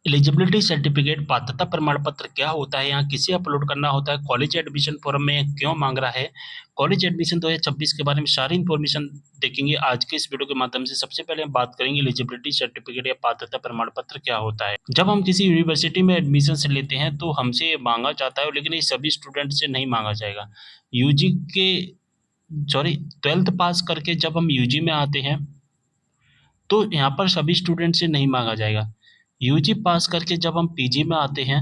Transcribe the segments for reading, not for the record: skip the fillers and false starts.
Eligibility certificate पात्रता प्रमाण पत्र क्या होता है, यहाँ किसे अपलोड करना होता है, कॉलेज एडमिशन फॉर्म में क्यों मांग रहा है, कॉलेज एडमिशन 2026 के बारे में सारी इन्फॉर्मेशन देखेंगे आज के इस वीडियो के माध्यम से। सबसे पहले हम बात करेंगे एलिजिबिलिटी सर्टिफिकेट या पात्रता प्रमाण पत्र क्या होता है। जब हम किसी यूनिवर्सिटी में एडमिशन लेते हैं तो हमसे मांगा जाता है, लेकिन ये सभी स्टूडेंट से नहीं मांगा जाएगा। यूजी के सॉरी 12th पास करके जब हम यूजी में आते हैं तो यहाँ पर सभी स्टूडेंट से नहीं मांगा जाएगा। यूजी पास करके जब हम पीजी में आते हैं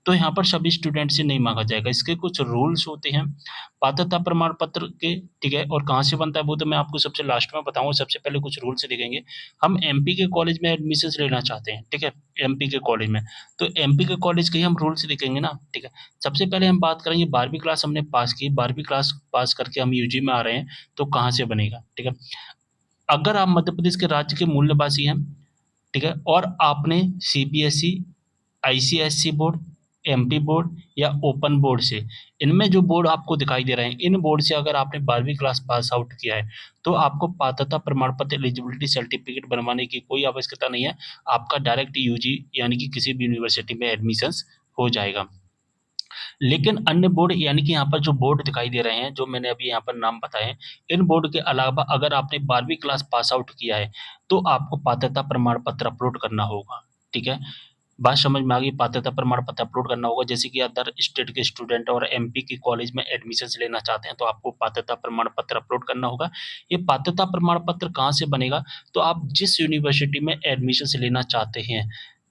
तो यहाँ पर सभी स्टूडेंट से नहीं मांगा जाएगा। इसके कुछ रूल्स होते हैं पात्रता प्रमाण पत्र के, ठीक है, और कहाँ से बनता है वो तो मैं आपको सबसे लास्ट में बताऊंगा। सबसे पहले कुछ रूल्स देखेंगे। हम एमपी के कॉलेज में एडमिशन लेना चाहते हैं, ठीक है, एमपी के कॉलेज में, तो एमपी के कॉलेज के ही हम रूल्स देखेंगे ना, ठीक है। सबसे पहले हम बात करेंगे 12वीं क्लास हमने पास की, 12वीं क्लास पास करके हम यूजी में आ रहे हैं तो कहाँ से बनेगा, ठीक है। अगर आप मध्य प्रदेश के राज्य के मूल निवासी हैं, ठीक है, और आपने CBSE, ICSE board, MP board या ओपन बोर्ड से, इनमें जो बोर्ड आपको दिखाई दे रहे हैं, इन बोर्ड से अगर आपने 12वीं क्लास पास आउट किया है तो आपको पात्रता प्रमाण पत्र एलिजिबिलिटी सर्टिफिकेट बनवाने की कोई आवश्यकता नहीं है। आपका डायरेक्ट यूजी यानी कि किसी भी यूनिवर्सिटी में एडमिशंस हो जाएगा। लेकिन अन्य बोर्ड यानी कि यहाँ पर जो बोर्ड दिखाई दे रहे हैं, जो मैंने अभी यहाँ पर नाम बताए, इन बोर्ड के अलावा अगर आपने 12वीं क्लास पास आउट किया है तो आपको पात्रता प्रमाण पत्र अपलोड करना होगा, ठीक है। बात समझ में आ गई। पात्रता प्रमाण पत्र अपलोड करना होगा। जैसे कि अदर स्टेट के स्टूडेंट और एमपी के कॉलेज में एडमिशन लेना चाहते हैं तो आपको पात्रता प्रमाण पत्र अपलोड करना होगा। ये पात्रता प्रमाण पत्र कहाँ से बनेगा, तो आप जिस यूनिवर्सिटी में एडमिशन लेना चाहते हैं,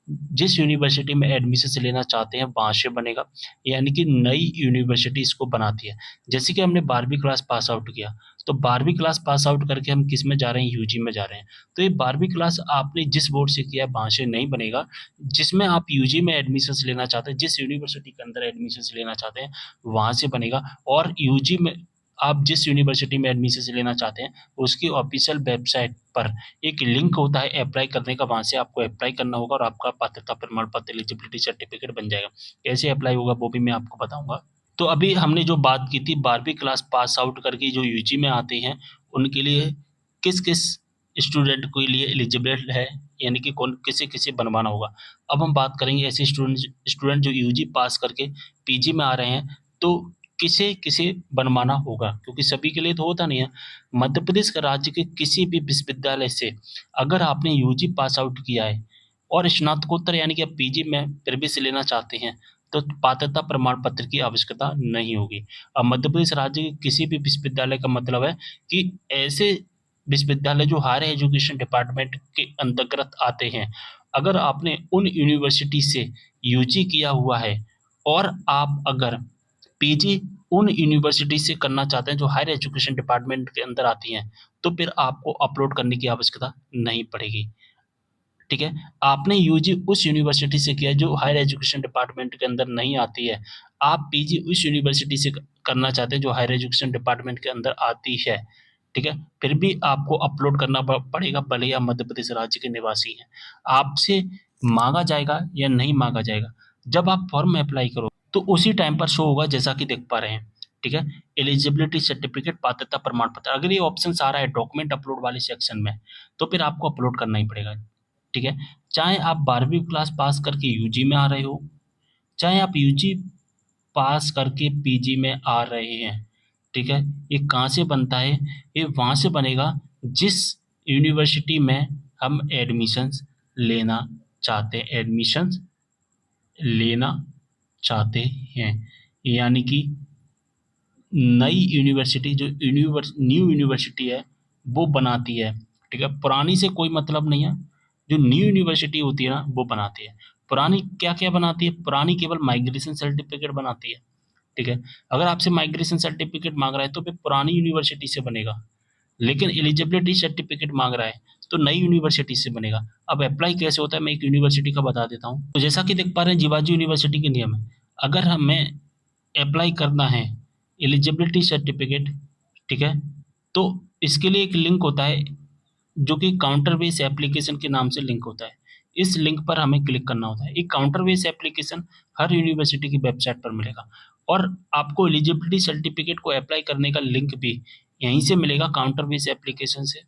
जिस यूनिवर्सिटी में एडमिशन लेना चाहते हैं वहाँ से बनेगा। यानी कि नई यूनिवर्सिटी इसको बनाती है। जैसे कि हमने 12वीं क्लास पास आउट किया तो 12वीं क्लास पास आउट करके हम किस में जा रहे हैं, यूजी में जा रहे हैं। तो ये 12वीं क्लास आपने जिस बोर्ड से किया है वहाँ से नहीं बनेगा। जिसमें आप यूजी में एडमिशन लेना चाहते हैं, जिस यूनिवर्सिटी के अंदर एडमिशन लेना चाहते हैं वहाँ से बनेगा। और यूजी में आप जिस यूनिवर्सिटी में एडमिशन लेना चाहते हैं उसकी ऑफिशियल वेबसाइट पर एक लिंक होता है अप्लाई करने का, वहाँ से आपको अप्लाई करना होगा और आपका पात्रता प्रमाण पत्र एलिजिबिलिटी सर्टिफिकेट बन जाएगा। कैसे अप्लाई होगा वो भी मैं आपको बताऊंगा। तो अभी हमने जो बात की थी 12वीं क्लास पास आउट करके जो यूजी में आते हैं उनके लिए किस किस स्टूडेंट के लिए एलिजिबल है, यानी कि कौन किसे किसे बनवाना होगा। अब हम बात करेंगे ऐसे स्टूडेंट स्टूडेंट जो यूजी पास करके पीजी में आ रहे हैं तो किसे किसे बनवाना होगा, क्योंकि सभी के लिए तो होता नहीं है। मध्य प्रदेश के राज्य के किसी भी विश्वविद्यालय से अगर आपने यूजी पास आउट किया है और स्नातकोत्तर यानी कि आप पीजी में प्रवेश लेना चाहते हैं तो पात्रता प्रमाण पत्र की आवश्यकता नहीं होगी। अब मध्य प्रदेश राज्य के किसी भी विश्वविद्यालय का मतलब है कि ऐसे विश्वविद्यालय जो हायर एजुकेशन डिपार्टमेंट के अंतर्गत आते हैं। अगर आपने उन यूनिवर्सिटी से यूजी किया हुआ है और आप अगर पीजी उन यूनिवर्सिटी से करना चाहते हैं जो हायर एजुकेशन डिपार्टमेंट के अंदर आती हैं तो फिर आपको अपलोड करने की आवश्यकता नहीं पड़ेगी, ठीक है। आपने यूजी उस यूनिवर्सिटी से किया जो हायर एजुकेशन डिपार्टमेंट के अंदर नहीं आती है, आप पीजी उस यूनिवर्सिटी से करना चाहते हैं जो हायर एजुकेशन डिपार्टमेंट के अंदर आती है, ठीक है, फिर भी आपको अपलोड करना पड़ेगा भले ही आप मध्य प्रदेश राज्य के निवासी हैं। आपसे मांगा जाएगा या नहीं मांगा जाएगा, जब आप फॉर्म में अप्लाई करो तो उसी टाइम पर शो होगा जैसा कि देख पा रहे हैं, ठीक है। एलिजिबिलिटी सर्टिफिकेट पात्रता प्रमाण पत्र, अगर ये ऑप्शन आ रहा है डॉक्यूमेंट अपलोड वाले सेक्शन में तो फिर आपको अपलोड करना ही पड़ेगा, ठीक है। चाहे आप 12वीं क्लास पास करके यूजी में आ रहे हो, चाहे आप यूजी पास करके पीजी में आ रहे हैं, ठीक है। ये कहाँ से बनता है, ये वहाँ से बनेगा जिस यूनिवर्सिटी में हम एडमिशन्स लेना चाहते हैं, एडमिशन्स लेना चाहते हैं। यानी कि नई यूनिवर्सिटी जो न्यू यूनिवर्सिटी है वो बनाती है, ठीक है। पुरानी से कोई मतलब नहीं है, जो न्यू यूनिवर्सिटी होती है ना वो बनाती है। पुरानी क्या क्या बनाती है, पुरानी केवल माइग्रेशन सर्टिफिकेट बनाती है, ठीक है। अगर आपसे माइग्रेशन सर्टिफिकेट मांग रहा है तो फिर पुरानी यूनिवर्सिटी से बनेगा। लेकिन एलिजिबिलिटी सर्टिफिकेट मांग रहा है तो नई यूनिवर्सिटी से बनेगा। अब अप्लाई कैसे होता है मैं एक यूनिवर्सिटी का बता देता हूँ। तो जैसा कि देख पा रहे हैं जीवाजी यूनिवर्सिटी के नियम है। अगर हमें अप्लाई करना है एलिजिबिलिटी सर्टिफिकेट, ठीक है, तो इसके लिए एक लिंक होता है जो कि काउंटर बेस एप्लीकेशन के नाम से लिंक होता है। इस लिंक पर हमें क्लिक करना होता है। एक काउंटर बेस एप्लीकेशन हर यूनिवर्सिटी की वेबसाइट पर मिलेगा और आपको एलिजिबिलिटी सर्टिफिकेट को अप्लाई करने का लिंक भी यहीं से मिलेगा, काउंटर बेस एप्लीकेशन से।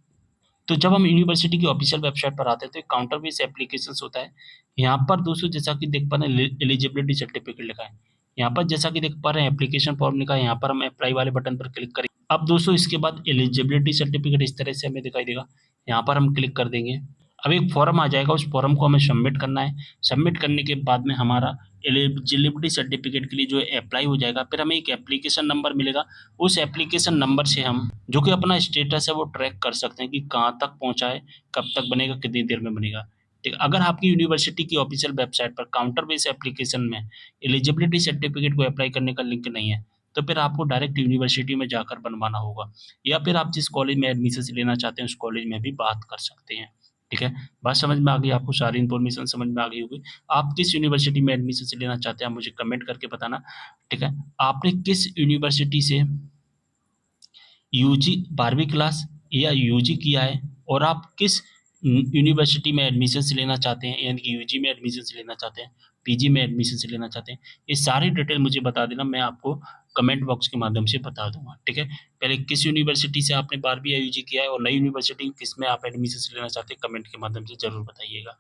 तो जब हम यूनिवर्सिटी की ऑफिशियल वेबसाइट पर आते हैं तो एक काउंटर बेस एप्लीकेशंस होता है। यहाँ पर दोस्तों जैसा कि देख पा रहे हैं एलिजिबिलिटी सर्टिफिकेट लिखा है। यहाँ पर जैसा कि देख पा रहे हैं एप्लीकेशन फॉर्म लिखा है, यहाँ पर हम अप्लाई वाले बटन पर क्लिक करें। अब दोस्तों इसके बाद एलिजिबिलिटी सर्टिफिकेट इस तरह से हमें दिखाई देगा, यहाँ पर हम क्लिक कर देंगे। अब एक फॉर्म आ जाएगा, उस फॉर्म को हमें सबमिट करना है। सबमिट करने के बाद में हमारा एलिजिबिलिटी सर्टिफिकेट के लिए जो है अप्लाई हो जाएगा। फिर हमें एक एप्लीकेशन नंबर मिलेगा, उस एप्लीकेशन नंबर से हम जो कि अपना स्टेटस है वो ट्रैक कर सकते हैं कि कहाँ तक पहुँचा है, कब तक बनेगा, कितनी देर में बनेगा। ठीक है, अगर आपकी यूनिवर्सिटी की ऑफिशियल वेबसाइट पर काउंटर बेस एप्लीकेशन में एलिजिबिलिटी सर्टिफिकेट को अप्लाई करने का लिंक नहीं है, तो फिर आपको डायरेक्ट यूनिवर्सिटी में जाकर बनवाना होगा, या फिर आप जिस कॉलेज में एडमिशन लेना चाहते हैं उस कॉलेज में भी बात कर सकते हैं। ठीक है, बात समझ में आ गई आपको, सारी इन्फॉर्मेशन समझ में आ गई होगी। आप किस यूनिवर्सिटी में एडमिशन लेना चाहते हैं आप मुझे कमेंट करके बताना। ठीक है, आपने किस यूनिवर्सिटी से यूजी 12वीं क्लास या यूजी किया है, और आप किस यूनिवर्सिटी में एडमिशन लेना चाहते हैं, यानी कि यूजी में एडमिशन लेना चाहते हैं, पीजी में एडमिशन लेना चाहते हैं, ये सारी डिटेल मुझे बता देना, मैं आपको कमेंट बॉक्स के माध्यम से बता दूंगा। ठीक है, पहले किस यूनिवर्सिटी से आपने 12वीं या यूजी किया है और नई यूनिवर्सिटी किस में आप एडमिशन लेना चाहते हैं, कमेंट के माध्यम से जरूर बताइएगा।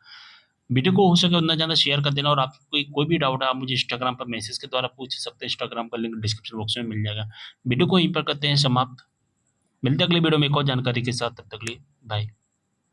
वीडियो को हो सके उतना ज़्यादा शेयर कर देना, और आपको कोई भी डाउट है आप मुझे इंस्टाग्राम पर मैसेज के द्वारा पूछ सकते हैं, इंस्टाग्राम का लिंक डिस्क्रिप्शन बॉक्स में मिल जाएगा। वीडियो को यहीं पर करते हैं समाप्त, मिलते हैं अगली वीडियो में एक और जानकारी के साथ, तब तक के लिए बाय।